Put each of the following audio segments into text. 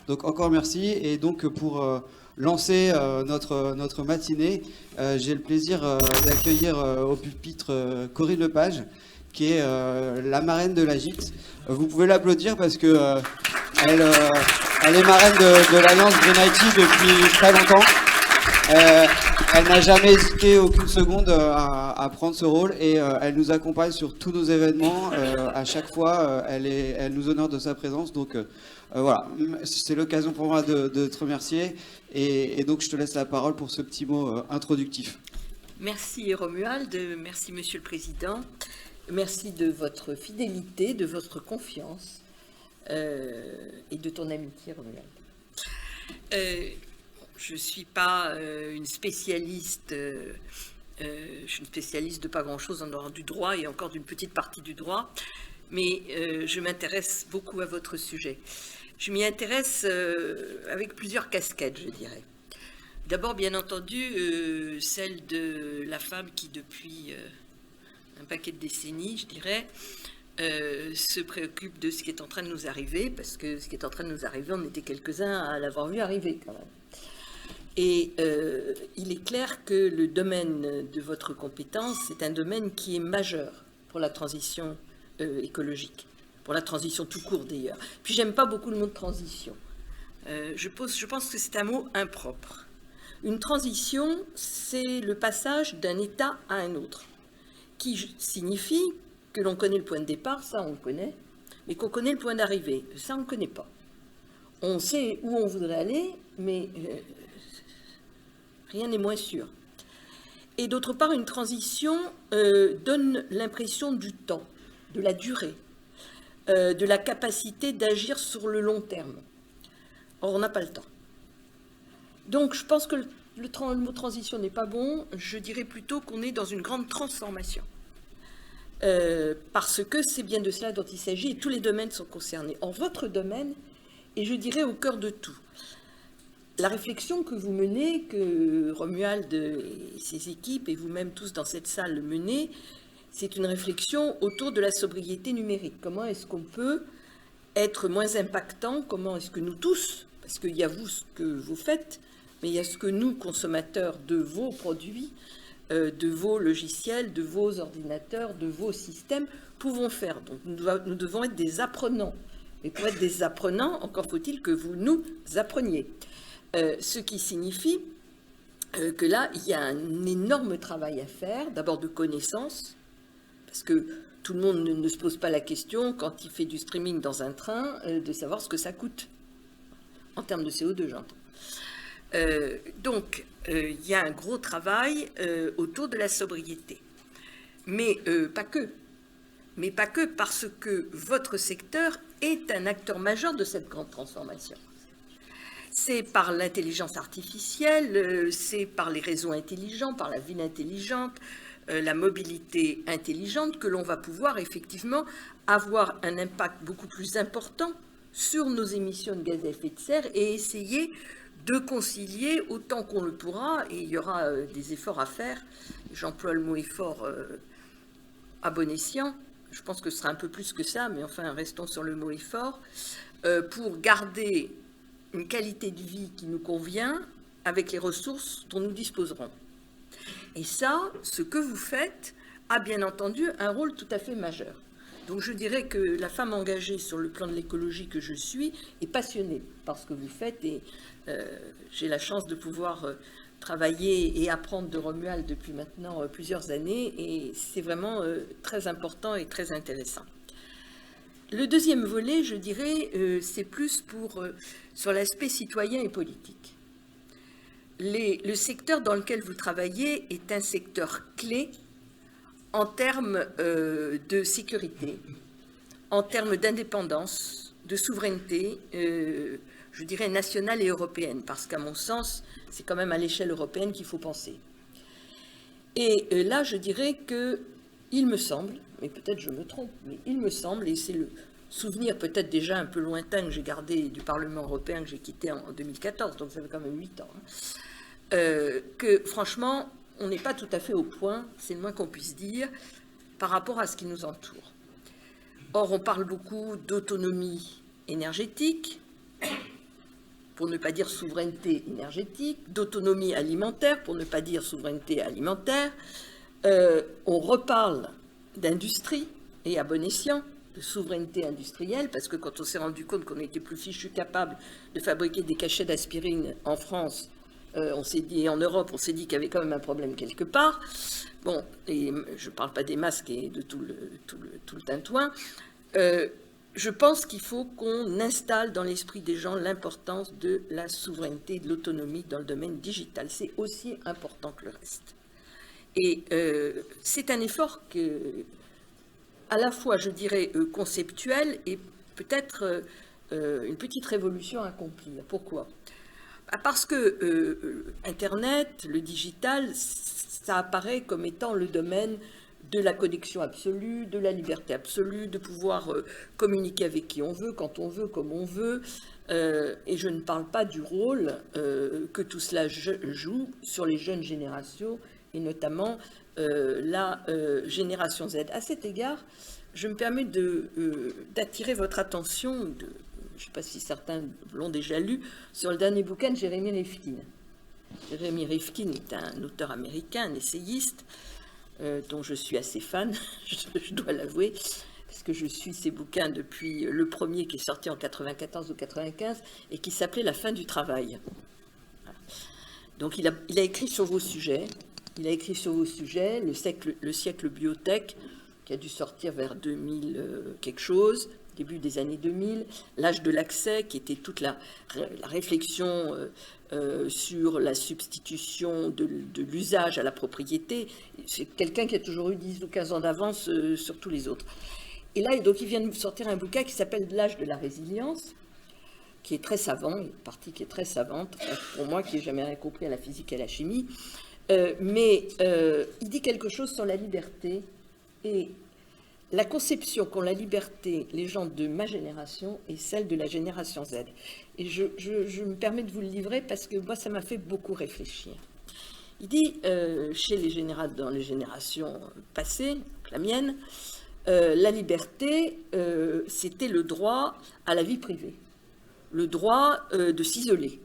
Donc encore merci. Et donc pour lancer notre matinée, j'ai le plaisir d'accueillir au pupitre Corinne Lepage, qui est la marraine de la gîte. Vous pouvez l'applaudir parce que elle, elle est marraine de l'Alliance Green IT depuis très longtemps. Elle n'a jamais hésité aucune seconde à prendre ce rôle et elle nous accompagne sur tous nos événements. À chaque fois, elle nous honore de sa présence. Donc voilà, c'est l'occasion pour moi de te remercier. Et donc je te laisse la parole pour ce petit mot introductif. Merci Romuald, merci Monsieur le Président, merci de votre fidélité, de votre confiance et de ton amitié, Romuald. Je ne suis pas une spécialiste, je suis une spécialiste de pas grand-chose en dehors du droit et encore d'une petite partie du droit, mais je m'intéresse beaucoup à votre sujet. Je m'y intéresse avec plusieurs casquettes, je dirais. D'abord, bien entendu, celle de la femme qui, depuis un paquet de décennies, je dirais, se préoccupe de ce qui est en train de nous arriver, parce que ce qui est en train de nous arriver, on était quelques-uns à l'avoir vu arriver quand même. Et il est clair que le domaine de votre compétence, c'est un domaine qui est majeur pour la transition écologique, pour la transition tout court d'ailleurs. Puis j'aime pas beaucoup le mot de transition. Je pense que c'est un mot impropre. Une transition, c'est le passage d'un état à un autre, qui signifie que l'on connaît le point de départ, ça on le connaît, mais qu'on connaît le point d'arrivée, ça on ne connaît pas. On sait où on voudrait aller, mais rien n'est moins sûr. Et d'autre part, une transition donne l'impression du temps, de la durée, de la capacité d'agir sur le long terme. Or, on n'a pas le temps. Donc, je pense que le mot transition n'est pas bon. Je dirais plutôt qu'on est dans une grande transformation. Parce que c'est bien de cela dont il s'agit et tous les domaines sont concernés. Or, votre domaine est, je dirais, au cœur de tout. La réflexion que vous menez, que Romuald et ses équipes et vous-même tous dans cette salle menez, c'est une réflexion autour de la sobriété numérique. Comment est-ce qu'on peut être moins impactant? Comment est-ce que nous tous, parce qu'il y a vous ce que vous faites, mais il y a ce que nous, consommateurs de vos produits, de vos logiciels, de vos ordinateurs, de vos systèmes, pouvons faire. Donc nous devons être des apprenants. Et pour être des apprenants, encore faut-il que vous nous appreniez. Ce qui signifie que là, il y a un énorme travail à faire, d'abord de connaissance, parce que tout le monde ne se pose pas la question, quand il fait du streaming dans un train, de savoir ce que ça coûte, en termes de CO2, j'entends. Donc, il y a un gros travail autour de la sobriété. Mais pas que. Mais pas que, parce que votre secteur est un acteur majeur de cette grande transformation. C'est par l'intelligence artificielle, c'est par les réseaux intelligents, par la ville intelligente, la mobilité intelligente que l'on va pouvoir effectivement avoir un impact beaucoup plus important sur nos émissions de gaz à effet de serre et essayer de concilier autant qu'on le pourra, et il y aura des efforts à faire, j'emploie le mot effort à bon escient, je pense que ce sera un peu plus que ça, mais enfin restons sur le mot effort, pour garder une qualité de vie qui nous convient avec les ressources dont nous disposerons. Et ça, ce que vous faites a bien entendu un rôle tout à fait majeur. Donc je dirais que la femme engagée sur le plan de l'écologie que je suis est passionnée par ce que vous faites et j'ai la chance de pouvoir travailler et apprendre de Romuald depuis maintenant plusieurs années et c'est vraiment très important et très intéressant. Le deuxième volet, je dirais, c'est plus sur l'aspect citoyen et politique. Le secteur dans lequel vous travaillez est un secteur clé en termes de sécurité, en termes d'indépendance, de souveraineté, je dirais nationale et européenne, parce qu'à mon sens, c'est quand même à l'échelle européenne qu'il faut penser. Et là, je dirais qu'il me semble, mais peut-être je me trompe, mais il me semble, et c'est le souvenir peut-être déjà un peu lointain que j'ai gardé du Parlement européen que j'ai quitté en 2014, donc ça fait quand même 8 ans, que franchement, on n'est pas tout à fait au point, c'est le moins qu'on puisse dire, par rapport à ce qui nous entoure. Or, on parle beaucoup d'autonomie énergétique, pour ne pas dire souveraineté énergétique, d'autonomie alimentaire, pour ne pas dire souveraineté alimentaire. On reparle d'industrie, et à bon escient, de souveraineté industrielle, parce que quand on s'est rendu compte qu'on n'était plus fichu capable de fabriquer des cachets d'aspirine en France, on s'est dit, et en Europe, on s'est dit qu'il y avait quand même un problème quelque part. Bon, et je ne parle pas des masques et de tout le tintouin. Je pense qu'il faut qu'on installe dans l'esprit des gens l'importance de la souveraineté et de l'autonomie dans le domaine digital. C'est aussi important que le reste. Et c'est un effort que, à la fois, je dirais, conceptuel et peut-être une petite révolution à accomplir. Pourquoi ? Parce que Internet, le digital, ça apparaît comme étant le domaine de la connexion absolue, de la liberté absolue, de pouvoir communiquer avec qui on veut, quand on veut, comme on veut. Et je ne parle pas du rôle que tout cela joue sur les jeunes générations, et notamment la génération Z. À cet égard, je me permets d'attirer votre attention, je ne sais pas si certains l'ont déjà lu, sur le dernier bouquin de Jeremy Rifkin. Jeremy Rifkin est un auteur américain, un essayiste, dont je suis assez fan, je dois l'avouer, parce que je suis ses bouquins depuis le premier qui est sorti en 94 ou 95 et qui s'appelait La fin du travail. Voilà. Donc il a écrit sur vos sujets. Il a écrit sur vos sujets le siècle biotech, qui a dû sortir vers 2000 quelque chose, début des années 2000, l'âge de l'accès, qui était toute la réflexion sur la substitution de l'usage à la propriété. C'est quelqu'un qui a toujours eu 10 ou 15 ans d'avance sur tous les autres. Et là, donc, il vient de sortir un bouquin qui s'appelle L'âge de la résilience, qui est très savant, une partie qui est très savante, pour moi qui n'ai jamais rien compris à la physique et à la chimie. Mais il dit quelque chose sur la liberté et la conception qu'ont la liberté les gens de ma génération et celle de la génération Z. Et je me permets de vous le livrer parce que moi, ça m'a fait beaucoup réfléchir. Il dit, dans les générations passées, la mienne, la liberté, c'était le droit à la vie privée, le droit de s'isoler,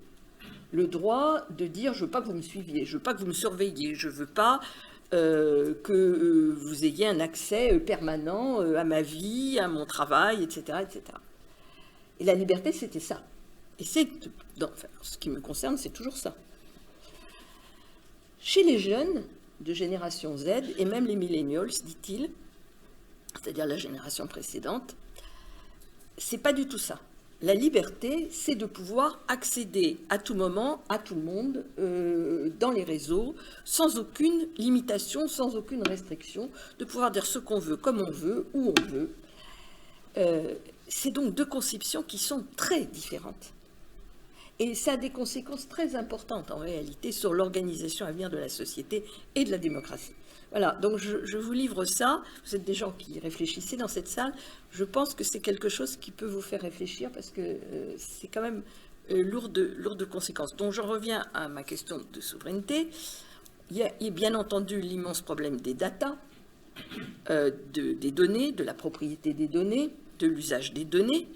le droit de dire « je veux pas que vous me suiviez, je veux pas que vous me surveilliez, je veux pas que vous ayez un accès permanent à ma vie, à mon travail, etc. etc. » Et la liberté, c'était ça. Et enfin, ce qui me concerne, c'est toujours ça. Chez les jeunes de génération Z, et même les millennials, dit-il, c'est-à-dire la génération précédente, c'est pas du tout ça. La liberté, c'est de pouvoir accéder à tout moment, à tout le monde, dans les réseaux, sans aucune limitation, sans aucune restriction, de pouvoir dire ce qu'on veut, comme on veut, où on veut. C'est donc deux conceptions qui sont très différentes. Et ça a des conséquences très importantes, en réalité, sur l'organisation à venir de la société et de la démocratie. Voilà, donc je vous livre ça. Vous êtes des gens qui réfléchissez dans cette salle. Je pense que c'est quelque chose qui peut vous faire réfléchir parce que c'est quand même lourd de conséquences. Donc je reviens à ma question de souveraineté. Il y a bien entendu l'immense problème des data, des données, de la propriété des données, de l'usage des données.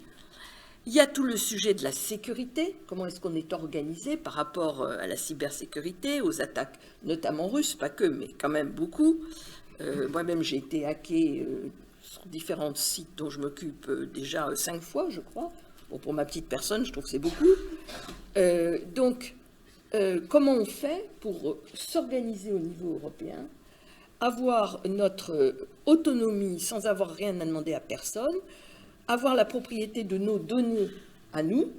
Il y a tout le sujet de la sécurité, comment est-ce qu'on est organisé par rapport à la cybersécurité, aux attaques notamment russes, pas que, mais quand même beaucoup. Moi-même, j'ai été hacké sur différents sites dont je m'occupe déjà 5 fois, je crois. Bon, pour ma petite personne, je trouve que c'est beaucoup. Donc, comment on fait pour s'organiser au niveau européen, avoir notre autonomie sans avoir rien à demander à personne, avoir la propriété de nos données à nous,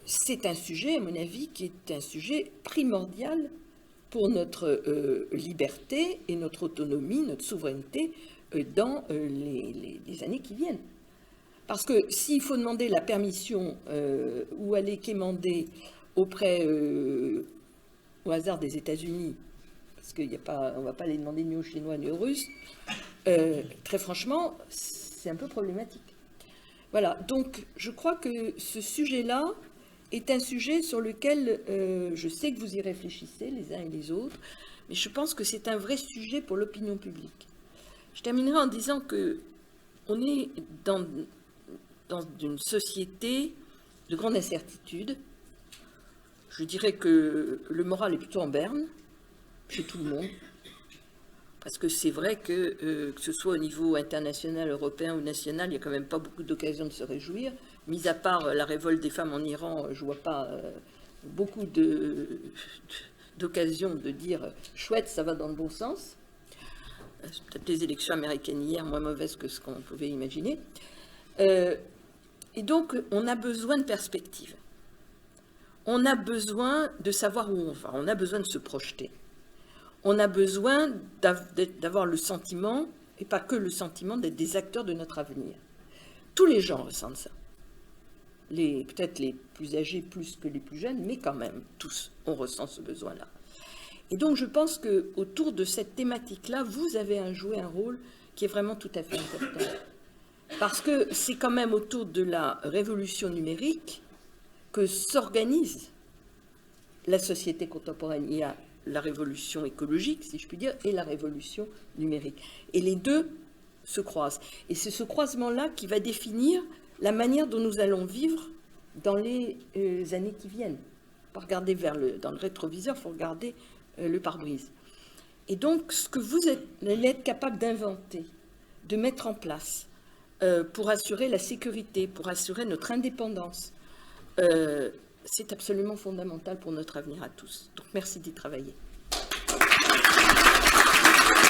c'est un sujet, à mon avis, qui est un sujet primordial pour notre liberté et notre autonomie, notre souveraineté dans les années qui viennent. Parce que s'il faut demander la permission ou aller quémander auprès, au hasard des États-Unis, parce qu'on ne va pas les demander ni aux Chinois ni aux Russes, très franchement, c'est un peu problématique. Voilà, donc je crois que ce sujet-là est un sujet sur lequel je sais que vous y réfléchissez les uns et les autres, mais je pense que c'est un vrai sujet pour l'opinion publique. Je terminerai en disant que on est dans une société de grande incertitude. Je dirais que le moral est plutôt en berne, chez tout le monde. Parce que c'est vrai que ce soit au niveau international, européen ou national, il n'y a quand même pas beaucoup d'occasions de se réjouir. Mis à part la révolte des femmes en Iran, je ne vois pas beaucoup d'occasions de dire « chouette, ça va dans le bon sens ». Peut-être les élections américaines hier, moins mauvaises que ce qu'on pouvait imaginer. Et donc, on a besoin de perspectives. On a besoin de savoir où on va. On a besoin de se projeter. On a besoin d'avoir le sentiment, et pas que le sentiment, d'être des acteurs de notre avenir. Tous les gens ressentent ça. Peut-être les plus âgés plus que les plus jeunes, mais quand même, tous, on ressent ce besoin-là. Et donc, je pense qu'autour de cette thématique-là, vous avez joué un rôle qui est vraiment tout à fait important. Parce que c'est quand même autour de la révolution numérique que s'organise la société contemporaine. Il y a la révolution écologique, si je puis dire, et la révolution numérique. Et les deux se croisent. Et c'est ce croisement-là qui va définir la manière dont nous allons vivre dans les années qui viennent. Pas regarder dans le rétroviseur, il faut regarder le pare-brise. Et donc, ce que vous allez être capable d'inventer, de mettre en place pour assurer la sécurité, pour assurer notre indépendance, c'est absolument fondamental pour notre avenir à tous. Donc, merci d'y travailler.